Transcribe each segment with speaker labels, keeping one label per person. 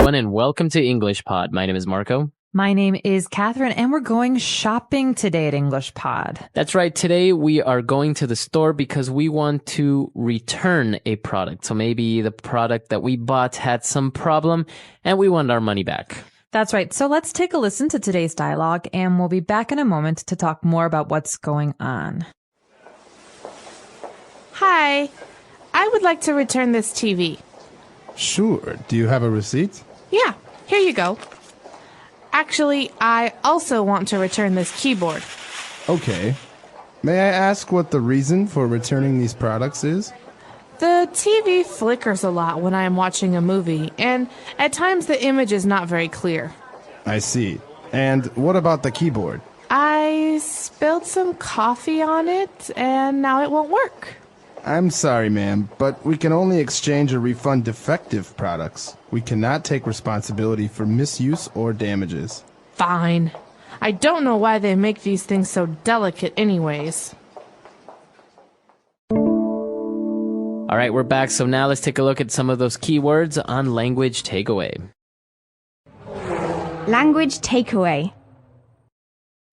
Speaker 1: everyone, and welcome to English Pod. My name is Marco.
Speaker 2: My name is Catherine, and we're going shopping today at English Pod.
Speaker 1: That's right. Today we are going to the store because we want to return a product. So maybe the product that we bought had some problem and we want our money back.
Speaker 2: That's right. So let's take a listen to today's dialogue, and we'll be back in a moment to talk more about what's going on.
Speaker 3: Hi, I would like to return this TV.
Speaker 4: Sure. Do you have a receipt?
Speaker 3: Yeah, here you go. Actually, I also want to return this keyboard.
Speaker 4: Okay. May I ask what the reason for returning these products is?
Speaker 3: The TV flickers a lot when I am watching a movie, and at times the image is not very clear.
Speaker 4: I see. And what about the keyboard?
Speaker 3: I spilled some coffee on it, and now it won't work.
Speaker 4: I'm sorry, ma'am, but we can only exchange or refund defective products. We cannot take responsibility for misuse or damages.
Speaker 3: Fine. I don't know why they make these things so delicate anyways.
Speaker 1: All right, we're back. So now let's take a look at some of those keywords on Language Takeaway.
Speaker 5: Language takeaway.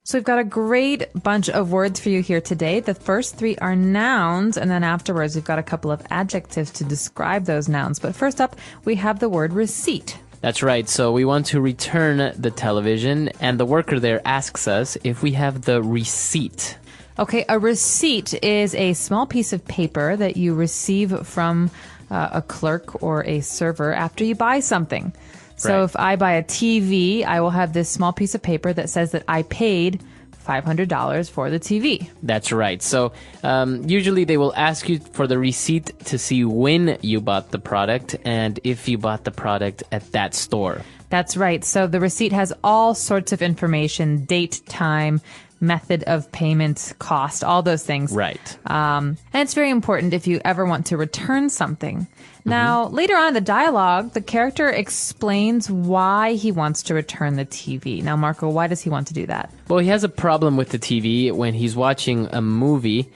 Speaker 2: So we've got a great bunch of words for you here today. The first three are nouns, and then afterwards we've got a couple of adjectives to describe those nouns. But first up, we have the word receipt.
Speaker 1: That's right. So we want to return the television, and the worker there asks us if we have the receipt.
Speaker 2: Okay, a receipt is a small piece of paper that you receive from a clerk or a server after you buy something. So
Speaker 1: Right.
Speaker 2: if I buy a TV, I will have this small piece of paper that says that I paid $500 for the TV.
Speaker 1: That's right. So usually they will ask you for the receipt to see when you bought the product and if you bought the product at that store.
Speaker 2: That's right. So the receipt has all sorts of information, date, time, method of payment, cost, all those things.
Speaker 1: Right.
Speaker 2: And it's very important if you ever want to return something. Now, later on in the dialogue, the character explains why he wants to return the TV. Now, Marco, why does he want to do that?
Speaker 1: Well, he has a problem with the TV when he's watching a movie.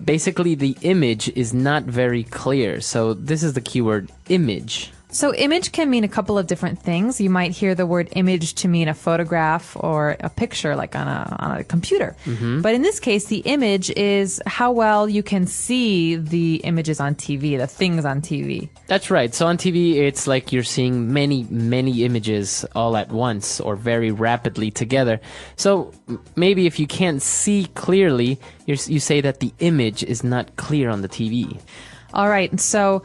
Speaker 1: Basically, the image is not very clear. So this is the keyword image.
Speaker 2: So image can mean a couple of different things. You might hear the word image to mean a photograph or a picture like on a computer. But in this case, the image is how well you can see the images on TV, the things on TV.
Speaker 1: That's right. So on TV, it's like you're seeing many, many images all at once or very rapidly together. So maybe if you can't see clearly, you say that the image is not clear on the TV.
Speaker 2: All right. So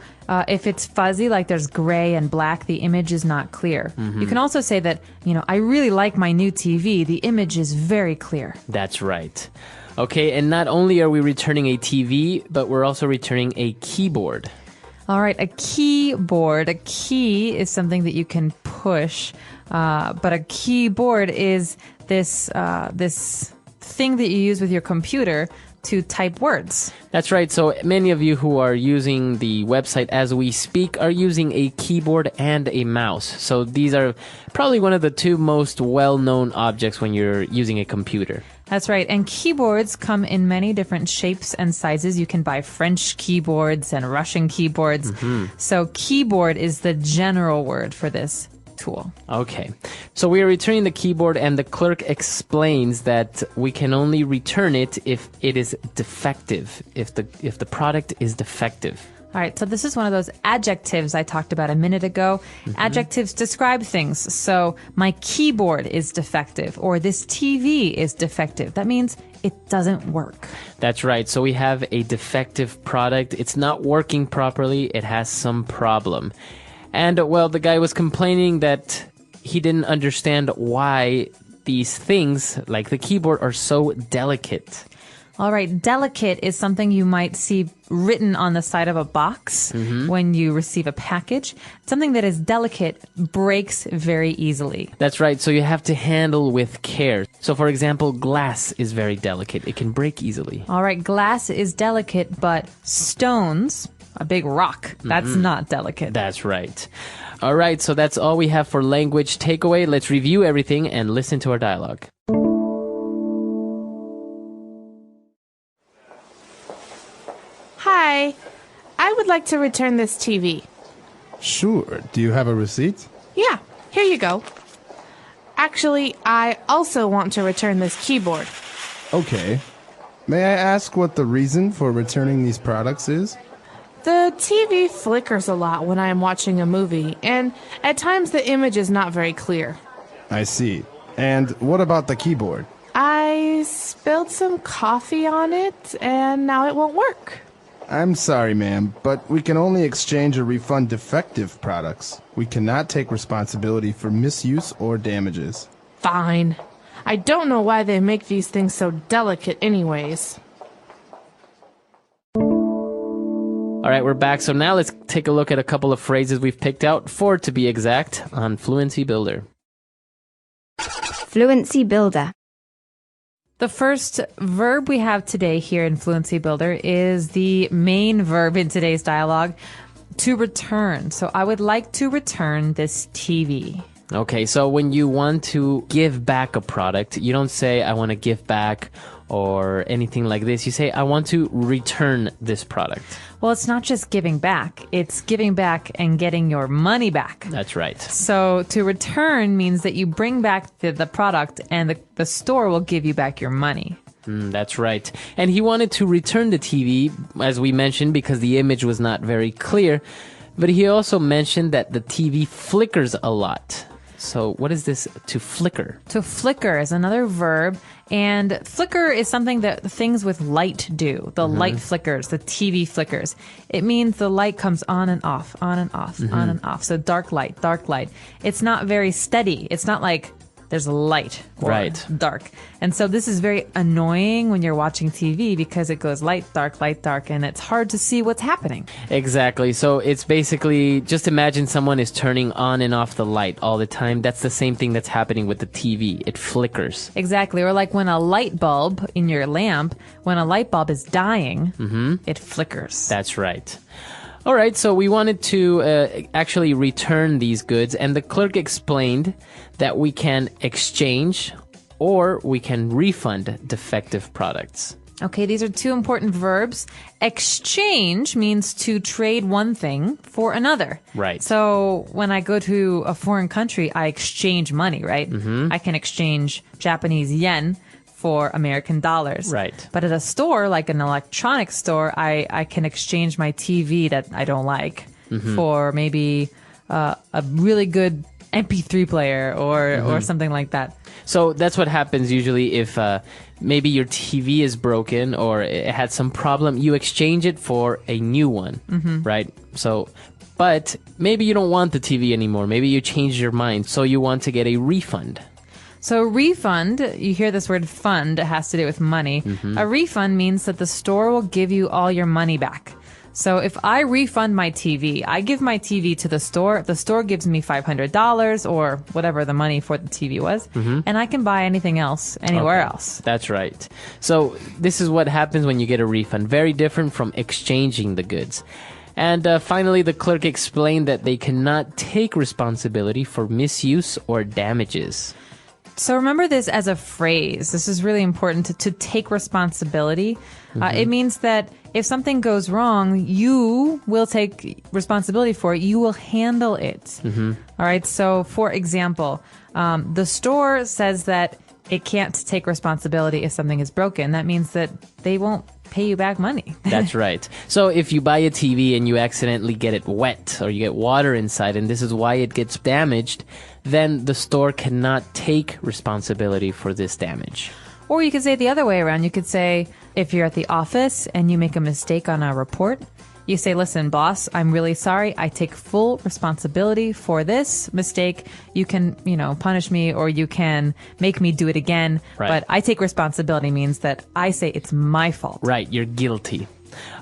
Speaker 2: if it's fuzzy, like there's gray and black, the image is not clear. You can also say that, I really like my new TV. The image is very clear.
Speaker 1: That's right. Okay, and not only are we returning a TV, but we're also returning a keyboard.
Speaker 2: All right. A keyboard. A key is something that you can push, but a keyboard is this thing that you use with your computer to type words.
Speaker 1: That's right. So many of you who are using the website as we speak are using a keyboard and a mouse. So these are probably one of the two most well-known objects when you're using a computer.
Speaker 2: That's right. And keyboards come in many different shapes and sizes. You can buy French keyboards and Russian keyboards. So keyboard is the general word for this tool.
Speaker 1: Okay. So we are returning the keyboard, and the clerk explains that we can only return it if it is defective, if the product is defective.
Speaker 2: All right, so this is one of those adjectives I talked about a minute ago. Adjectives describe things. So my keyboard is defective, or this TV is defective. That means it doesn't work.
Speaker 1: That's right. So we have a defective product. It's not working properly. It has some problem. And, well, the guy was complaining that he didn't understand why these things, like the keyboard, are so delicate.
Speaker 2: All right, delicate is something you might see written on the side of a box when you receive a package. Something that is delicate breaks very easily.
Speaker 1: That's right. So you have to handle with care. So, for example, glass is very delicate. It can break easily.
Speaker 2: All right, glass is delicate, but stones, a big rock, that's not delicate.
Speaker 1: That's right. All right, so that's all we have for language takeaway. Let's review everything and listen to our dialogue.
Speaker 3: Hi, I would like to return this TV.
Speaker 4: Sure. Do you have a receipt?
Speaker 3: Yeah, here you go. Actually, I also want to return this keyboard.
Speaker 4: Okay. May I ask what the reason for returning these products is?
Speaker 3: The TV flickers a lot when I am watching a movie, and at times the image is not very clear.
Speaker 4: I see. And what about the keyboard?
Speaker 3: I spilled some coffee on it, and now it won't work.
Speaker 4: I'm sorry, ma'am, but we can only exchange or refund defective products. We cannot take responsibility for misuse or damages.
Speaker 3: Fine. I don't know why they make these things so delicate anyways.
Speaker 1: All right, we're back. So now let's take a look at a couple of phrases we've picked out, 4 to be exact, on Fluency Builder.
Speaker 5: Fluency Builder.
Speaker 2: The first verb we have today here in Fluency Builder is the main verb in today's dialogue, to return. So I would like to return this TV.
Speaker 1: Okay, so when you want to give back a product, you don't say, I want to give back or anything like this. You say, I want to return this product.
Speaker 2: Well, it's not just giving back. It's giving back and getting your money back.
Speaker 1: That's right.
Speaker 2: So to return means that you bring back the product and the store will give you back your money.
Speaker 1: That's right. And he wanted to return the TV, as we mentioned, because the image was not very clear. But he also mentioned that the TV flickers a lot. So what is this, to flicker?
Speaker 2: To flicker is another verb, and flicker is something that things with light do. The light flickers, the TV flickers. It means the light comes on and off, on and off, on and off. So dark light, dark light. It's not very steady. It's not like there's light or
Speaker 1: Right.
Speaker 2: dark. And so this is very annoying when you're watching TV because it goes light, dark, and it's hard to see what's happening.
Speaker 1: Exactly. So it's basically, just imagine someone is turning on and off the light all the time. That's the same thing that's happening with the TV. It flickers.
Speaker 2: Exactly. Or like when a light bulb in your lamp, when a light bulb is dying, it flickers.
Speaker 1: That's right. All right, so we wanted to actually return these goods, and the clerk explained that we can exchange or we can refund defective products.
Speaker 2: Okay, these are two important verbs. Exchange means to trade one thing for another.
Speaker 1: Right.
Speaker 2: So when I go to a foreign country, I exchange money, right? I can exchange Japanese yen for American dollars.
Speaker 1: Right.
Speaker 2: But at a store, like an electronics store, I can exchange my TV that I don't like for maybe a really good MP3 player or something like that.
Speaker 1: So that's what happens usually if maybe your TV is broken or it had some problem. You exchange it for a new one, right? So, but maybe you don't want the TV anymore. Maybe you changed your mind, so you want to get a refund.
Speaker 2: So refund, you hear this word fund, it has to do with money. A refund means that the store will give you all your money back. So if I refund my TV, I give my TV to the store gives me $500 or whatever the money for the TV was, and I can buy anything else anywhere else.
Speaker 1: That's right. So this is what happens when you get a refund. Very different from exchanging the goods. And finally, the clerk explained that they cannot take responsibility for misuse or damages.
Speaker 2: So remember this as a phrase. This is really important to take responsibility. It means that if something goes wrong, you will take responsibility for it. You will handle it. All right. So for example, the store says that it can't take responsibility if something is broken. That means that they won't pay you back money.
Speaker 1: That's right. So if you buy a TV and you accidentally get it wet or you get water inside and this is why it gets damaged, then the store cannot take responsibility for this damage.
Speaker 2: Or you could say it the other way around. You could say if you're at the office and you make a mistake on a report, you say, listen, boss, I'm really sorry. I take full responsibility for this mistake. You can, punish me or you can make me do it again.
Speaker 1: Right.
Speaker 2: But I take responsibility means that I say it's my fault.
Speaker 1: Right, you're guilty.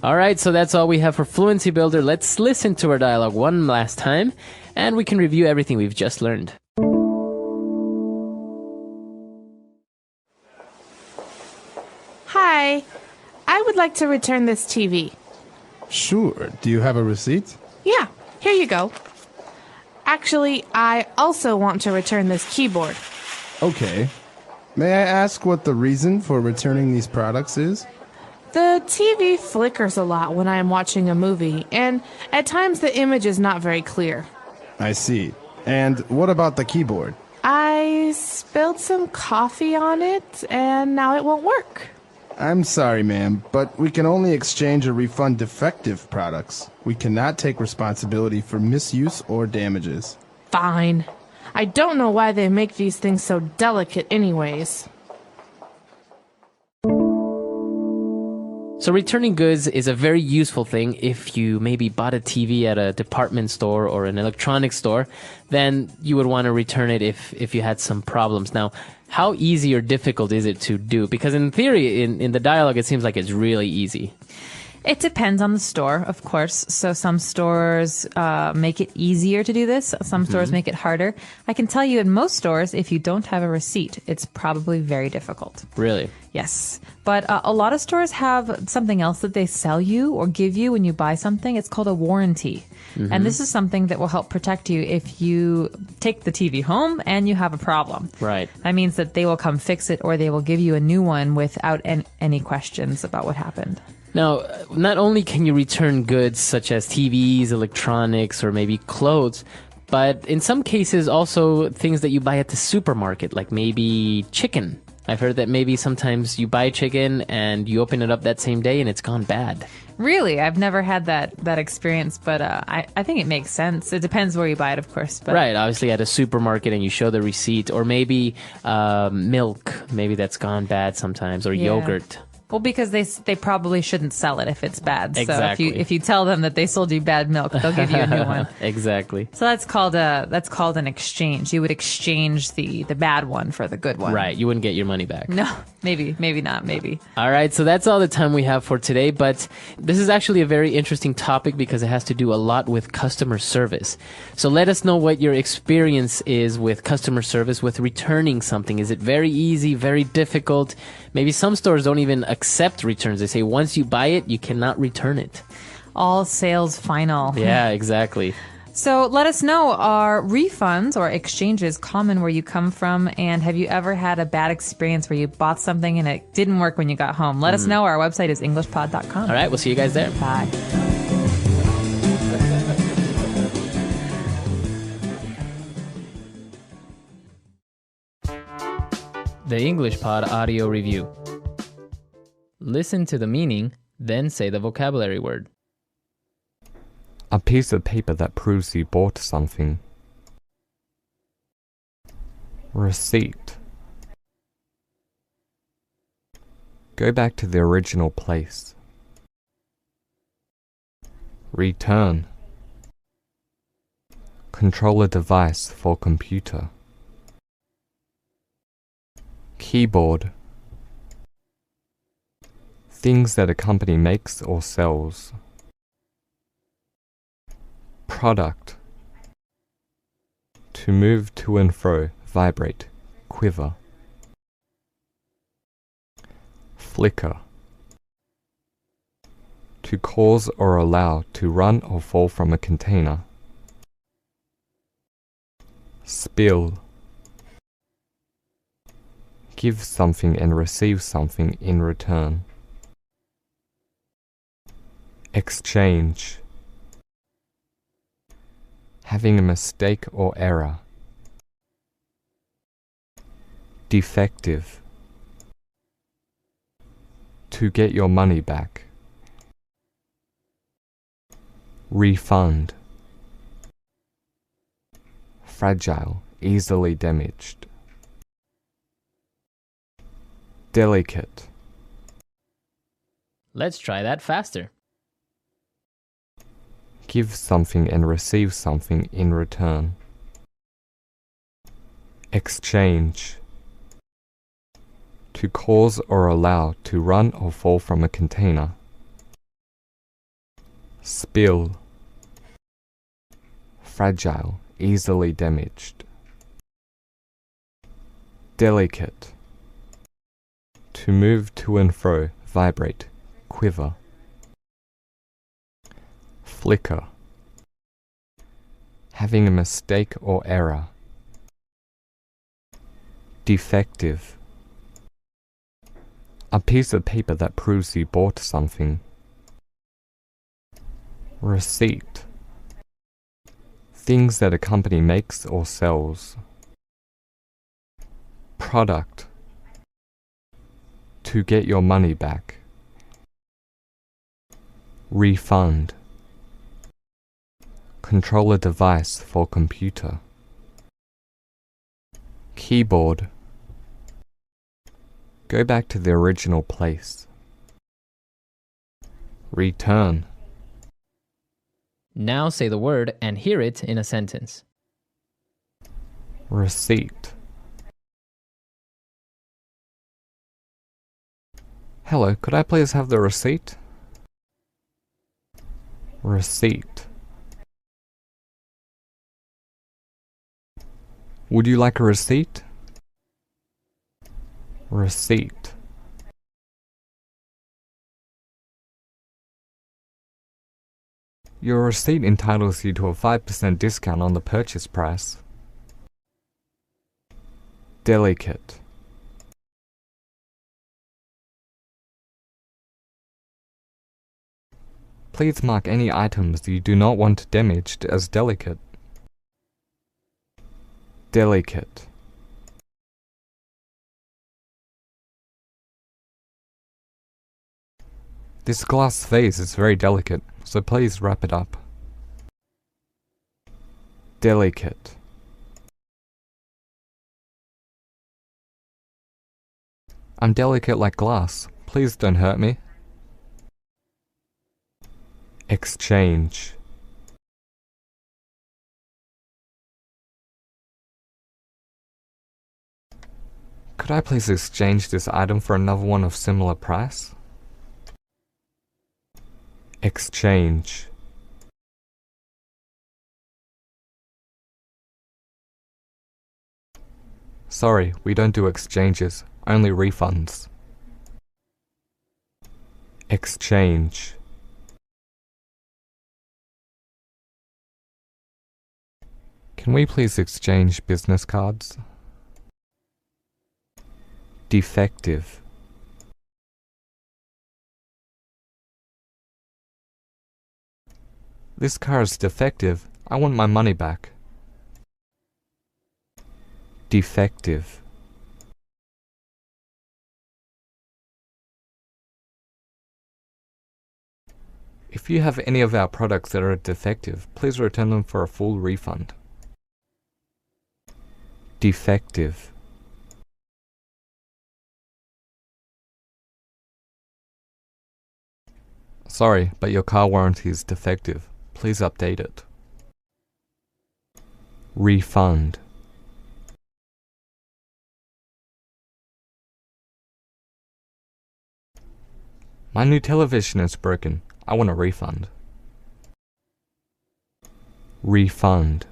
Speaker 1: All right, so that's all we have for Fluency Builder. Let's listen to our dialogue one last time, and we can review everything we've just learned.
Speaker 3: Hi, I would like to return this TV.
Speaker 4: Sure. Do you have a receipt?
Speaker 3: Yeah, here you go. Actually, I also want to return this keyboard.
Speaker 4: Okay. May I ask what the reason for returning these products is?
Speaker 3: The TV flickers a lot when I am watching a movie, and at times the image is not very clear.
Speaker 4: I see. And what about the keyboard?
Speaker 3: I spilled some coffee on it, and now it won't work.
Speaker 4: I'm sorry, ma'am, but we can only exchange or refund defective products. We cannot take responsibility for misuse or damages.
Speaker 3: Fine. I don't know why they make these things so delicate anyways.
Speaker 1: So returning goods is a very useful thing if you maybe bought a TV at a department store or an electronics store, then you would want to return it if you had some problems. Now, how easy or difficult is it to do? Because in theory, in the dialogue, it seems like it's really easy.
Speaker 2: It depends on the store, of course. So some stores make it easier to do this. Some stores make it harder. I can tell you in most stores, if you don't have a receipt, it's probably very difficult.
Speaker 1: Really?
Speaker 2: Yes. But a lot of stores have something else that they sell you or give you when you buy something. It's called a warranty. And this is something that will help protect you if you take the TV home and you have a problem.
Speaker 1: Right.
Speaker 2: That means that they will come fix it or they will give you a new one without any questions about what happened.
Speaker 1: Now, not only can you return goods such as TVs, electronics, or maybe clothes, but in some cases also things that you buy at the supermarket, like maybe chicken. I've heard that maybe sometimes you buy chicken and you open it up that same day and it's gone bad.
Speaker 2: Really? I've never had that experience, but I think it makes sense. It depends where you buy it, of course. But
Speaker 1: Right, obviously at a supermarket and you show the receipt, or maybe milk, maybe that's gone bad sometimes, or
Speaker 2: Yeah.
Speaker 1: yogurt.
Speaker 2: Well, because they probably shouldn't sell it if it's bad.
Speaker 1: Exactly.
Speaker 2: So if you tell them that they sold you bad milk, they'll give you a new one.
Speaker 1: Exactly.
Speaker 2: So that's called an exchange. You would exchange the bad one for the good one.
Speaker 1: Right, you wouldn't get your money back.
Speaker 2: No, maybe not. Maybe.
Speaker 1: All right, so that's all the time we have for today, but this is actually a very interesting topic because it has to do a lot with customer service. So let us know what your experience is with customer service, with returning something. Is it very easy, very difficult? Maybe some stores don't even accept returns. They say once you buy it, you cannot return it.
Speaker 2: All sales final.
Speaker 1: Yeah, exactly.
Speaker 2: So let us know, are refunds or exchanges common where you come from? And have you ever had a bad experience where you bought something and it didn't work when you got home? Let us know. Our website is englishpod.com.
Speaker 1: All right, we'll see you guys there.
Speaker 2: Bye.
Speaker 1: The English Pod Audio Review. Listen to the meaning, then say the vocabulary word.
Speaker 5: A piece of paper that proves you bought something. Receipt. Go back to the original place. Return. Control a device for computer. Keyboard. Things that a company makes or sells. Product. To move to and fro, vibrate, quiver. Flicker. To cause or allow to run or fall from a container. Spill. Give something and receive something in return. Exchange. Having a mistake or error. Defective. To get your money back. Refund. Fragile, easily damaged. Delicate.
Speaker 1: Let's try that faster.
Speaker 5: Give something and receive something in return. Exchange. To cause or allow to run or fall from a container. Spill. Fragile, easily damaged. Delicate. To move to and fro, vibrate, quiver. Flicker. Having a mistake or error. Defective. A piece of paper that proves you bought something. Receipt. Things that a company makes or sells. Product. To get your money back. Refund. Controller device for computer. Keyboard. Go back to the original place. Return.
Speaker 1: Now say the word and hear it in a sentence.
Speaker 5: Receipt. Hello, could I please have the receipt? Receipt. Would you like a receipt? Receipt. Your receipt entitles you to a 5% discount on the purchase price. Delicate. Please mark any items you do not want damaged as delicate. Delicate. This glass vase is very delicate, so please wrap it up. Delicate. I'm delicate like glass. Please don't hurt me. Exchange. Could I please exchange this item for another one of similar price? Exchange. Sorry, we don't do exchanges, only refunds. Exchange. Can we please exchange business cards? Defective. This car is defective. I want my money back. Defective. If you have any of our products that are defective, please return them for a full refund. Defective. Sorry, but your car warranty is defective. Please update it. Refund. My new television is broken. I want a refund. Refund.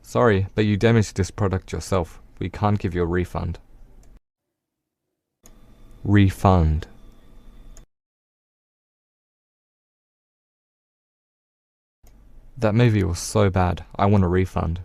Speaker 5: Sorry, but you damaged this product yourself. We can't give you a refund. Refund. That movie was so bad. I want a refund.